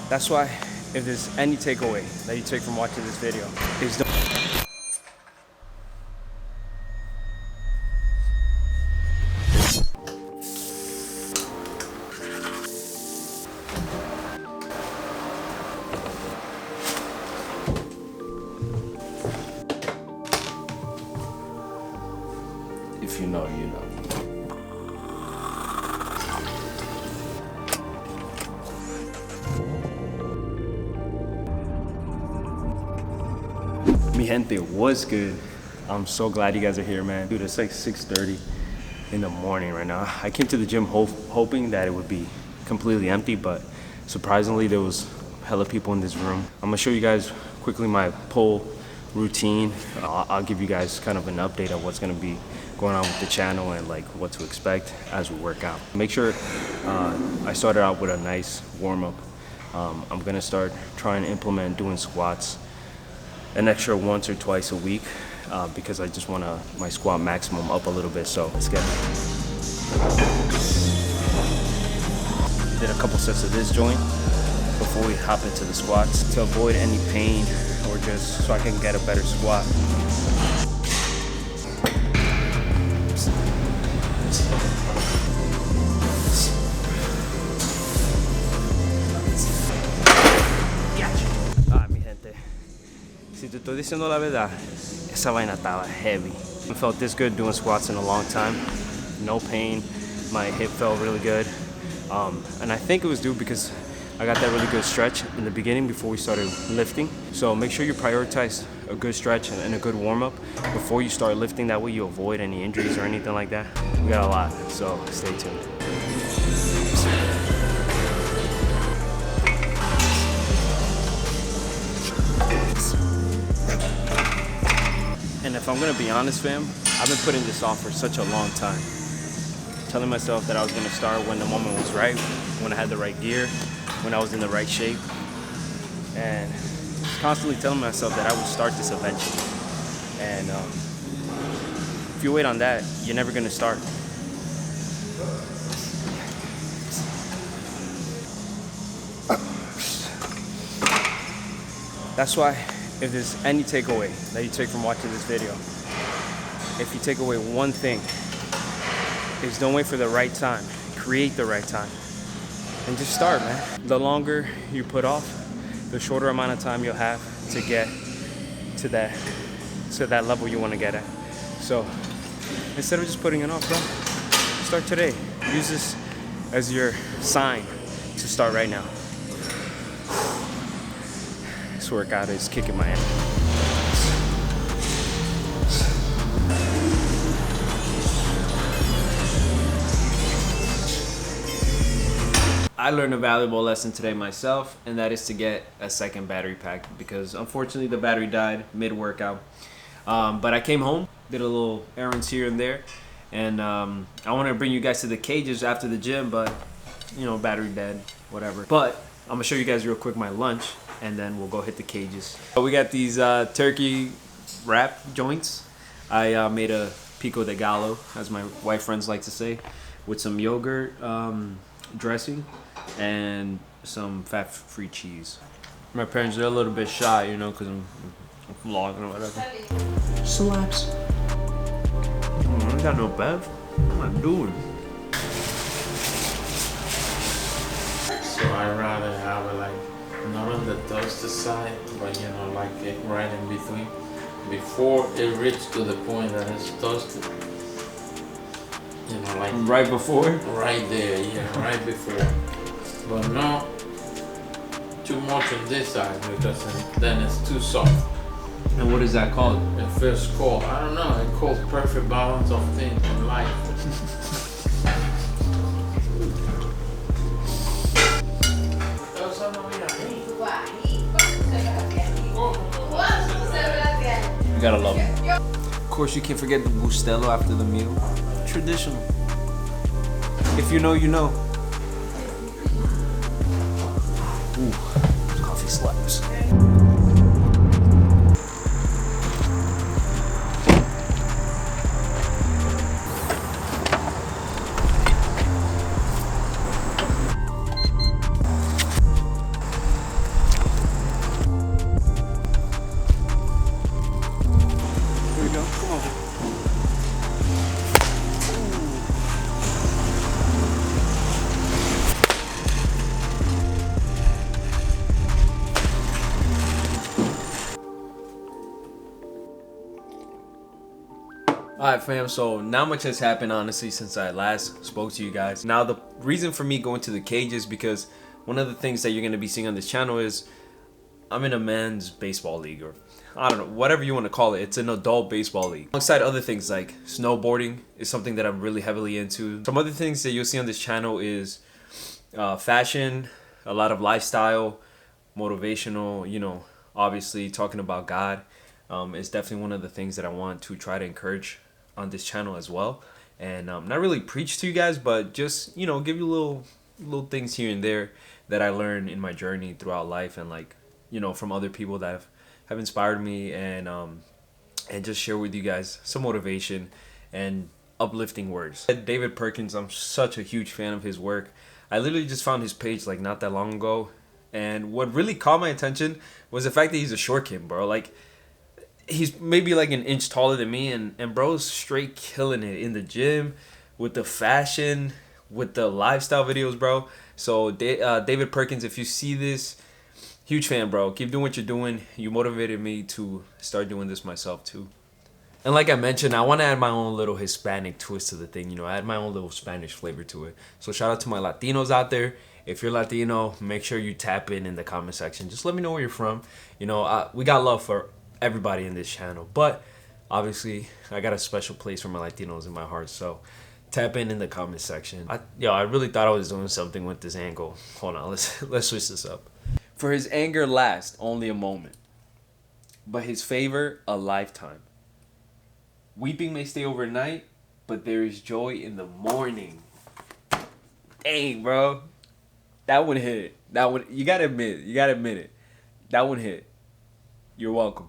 That's why, if there's any takeaway that you take from watching this video, is don't. If you know, you know. Mi gente, what's good? I'm so glad you guys are here, man. Dude, it's like 6:30 in the morning right now. I came to the gym hoping that it would be completely empty, but surprisingly there was hella people in this room. I'm gonna show you guys quickly my pull routine. I'll give you guys kind of an update of what's gonna be going on with the channel and like what to expect as we work out. Make sure I started out with a nice warm-up. I'm gonna start trying to implement doing squats an extra once or twice a week because I just want my squat maximum up a little bit. So let's get it. Did a couple sets of this joint before we hop into the squats to avoid any pain or just so I can get a better squat. Si te estoy diciendo la verdad, esa vaina estaba heavy. I felt this good doing squats in a long time. No pain. My hip felt really good. And I think it was due because I got that really good stretch in the beginning before we started lifting. So make sure you prioritize a good stretch and a good warm-up before you start lifting. That way you avoid any injuries or anything like that. We got a lot, so stay tuned. And if I'm gonna be honest, fam, I've been putting this off for such a long time. Telling myself that I was gonna start when the moment was right, when I had the right gear, when I was in the right shape. And constantly telling myself that I would start this eventually. And if you wait on that, you're never gonna start. That's why, if there's any takeaway that you take from watching this video, if you take away one thing, is don't wait for the right time. Create the right time. And just start, man. The longer you put off, the shorter amount of time you'll have to get to that level you want to get at. So instead of just putting it off, bro, start today. Use this as your sign to start right now. This workout is kicking my ass. I learned a valuable lesson today myself, and that is to get a second battery pack because unfortunately the battery died mid-workout. But I came home, did a little errands here and there, and I wanted to bring you guys to the cages after the gym, but you know, battery dead, whatever. But I'm gonna show you guys real quick my lunch, and then we'll go hit the cages. So we got these turkey wrap joints. I made a pico de gallo, as my white friends like to say, with some yogurt dressing and some fat-free cheese. My parents, they're a little bit shy, you know, because I'm vlogging or whatever. Slaps. I ain't got no bev. What am I doing? So I rather have it like not on the toasted side, but you know, like it right in between, before it reaches to the point that it's toasted. You know, like Right before? right there, yeah, right before. But not too much on this side because then it's too soft. And what is that called? It feels cold. I don't know. It calls perfect balance of things in life. You gotta love it. Of course, you can't forget the Bustelo after the meal. Traditional. If you know, you know. Ooh, coffee slaps. Alright fam, so not much has happened honestly since I last spoke to you guys. Now the reason for me going to the cage is because one of the things that you're going to be seeing on this channel is I'm in a men's baseball league, or I don't know, whatever you want to call it. It's an adult baseball league. Alongside other things like snowboarding is something that I'm really heavily into. Some other things that you'll see on this channel is fashion, a lot of lifestyle, motivational, you know, obviously talking about God. Is definitely one of the things that I want to try to encourage on this channel as well. And not really preach to you guys, but just, you know, give you little things here and there that I learned in my journey throughout life, and like, you know, from other people that have inspired me, and just share with you guys some motivation and uplifting words. David Perkins, I'm such a huge fan of his work. I literally just found his page like not that long ago, and what really caught my attention was the fact that he's a short kid, bro. Like, he's maybe like an inch taller than me, and bro's straight killing it in the gym, with the fashion, with the lifestyle videos, bro. So David Perkins, if you see this, huge fan, bro. Keep doing what you're doing. You motivated me to start doing this myself too. And like I mentioned, I want to add my own little Hispanic twist to the thing, you know, add my own little Spanish flavor to it. So shout out to my Latinos out there. If you're Latino, make sure you tap in the comment section. Just let me know where you're from. You know, we got love for everybody in this channel, but obviously I got a special place for my Latinos in my heart, so tap in the comment section. I really thought I was doing something with this angle. Hold on, let's switch this up. For his anger lasts only a moment, but his favor a lifetime. Weeping may stay overnight, but there is joy in the morning. Dang, bro, that one hit. That one, you gotta admit it. That one hit. You're welcome.